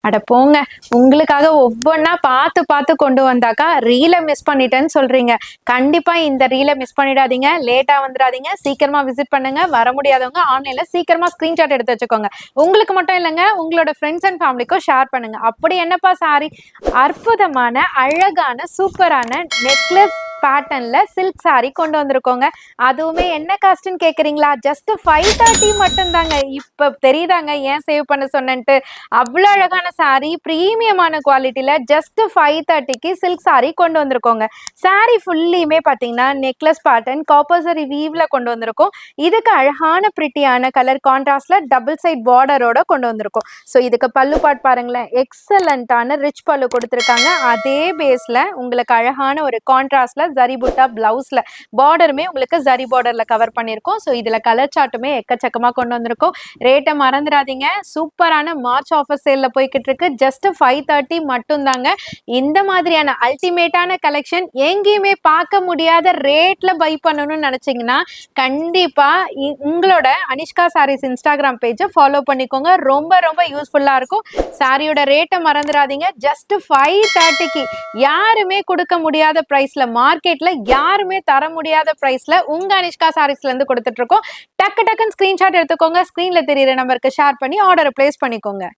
அட போங்க. உங்களுக்காக ஒவ்வொன்னா பார்த்து, பார்த்து கொண்டு வந்தாக்கா, ரீல மிஸ் பண்ணிட்டேன்னு சொல்றீங்க. கண்டிப்பா இந்த ரீல மிஸ் பண்ணிடாதீங்க. லேட்டா வந்துராதீங்க. சீக்கிரமா விசிட் பண்ணுங்க. வர முடியாதவங்க ஆன்லைன்ல சீக்கிரமா ஸ்கிரீன்ஷாட் எடுத்து வச்சுக்கோங்க. உங்களுக்கு மட்டும் இல்லங்க, உங்களோட ஃப்ரெண்ட்ஸ் அண்ட் ஃபேமிலிக்கும் ஷேர் பண்ணுங்க. அப்படி என்னப்பா சாரி? அற்புதமான, அழகான, சூப்பரான நெக்லஸ் பேட்டர்ன்ல சில்க் சாரி கொண்டு வந்திருக்கோங்க. அதுவுமே என்ன காஸ்ட்ன்னு கேட்குறீங்களா? ஜஸ்ட் 530 மட்டும் தாங்க. இப்ப தெரியுதாங்க ஏன் சேவ் பண்ண சொன்னேன்ட்டு. அவ்வளோ அழகான சாரி பிரீமியமான குவாலிட்டியில ஜஸ்ட் 530க்கு சில்க் சாரி கொண்டு வந்திருக்கோங்க. சாரி ஃபுல்லியுமே பார்த்தீங்கன்னா நெக்லஸ் பேட்டர்ன் காப்பர்சரி வீவ்ல கொண்டு வந்திருக்கோம். இதுக்கு அழகான பிரிட்டியான கலர் கான்ட்ராஸ்ட்ல டபுள் சைட் பார்டரோட கொண்டு வந்திருக்கோம். ஸோ இதுக்கு பல்லு பாட் பாருங்களேன், எக்ஸலண்டான ரிச் பல்லு கொடுத்துருக்காங்க. அதே பேஸ்ல உங்களுக்கு அழகான ஒரு கான்ட்ராஸ்ட்ல ஜரி புட்டா பிளவுஸ்ல பார்டருமே உங்களுக்கு ஜரி பார்டர்ல கவர் பண்ணியிருக்கோம். ஸோ இதுல கலர் சார்ட்டுமே எக்கச்சக்கமா கொண்டு வந்திருக்கோம். ரேட்டை மறந்துடாதீங்க. சூப்பரான மார்ச் ஆஃபர் சேல்ல போய்கிட்டு இருக்கு. ஜஸ்ட் 530 மட்டும் தாங்க. இந்த மாதிரியான அல்டிமேட்டான கலெக்ஷன் எங்கேயுமே பார்க்க முடியாத ரேட்ல பை பண்ணணும்னு நினைச்சீங்கன்னா கண்டிப்பா உங்களோட அனிஷ்கா சாரீஸ் இன்ஸ்டாகிராம் பேஜை ஃபாலோ பண்ணிக்கோங்க. ரொம்ப ரொம்ப யூஸ்ஃபுல்லா இருக்கும். சாரியோட ரேட்டை மறந்துடாதீங்க. ஜஸ்ட் 530க்கு யாருமே கொடுக்க முடியாத பிரைஸ்ல, மார்க்கெட்ல யாருமே தர முடியாத பிரைஸ்ல உங்க அனிஷ்கா சாரீஸ்ல இருந்து கொடுத்துட்டு இருக்கோம். டக்கு டக்குன்னு ஸ்கிரீன்ஷாட் எடுத்துக்கோங்க. ஸ்கிரீன்ல தெரியுற நம்பருக்கு ஷேர் பண்ணி ஆர்டரை பிளேஸ் பண்ணிக்கோங்க.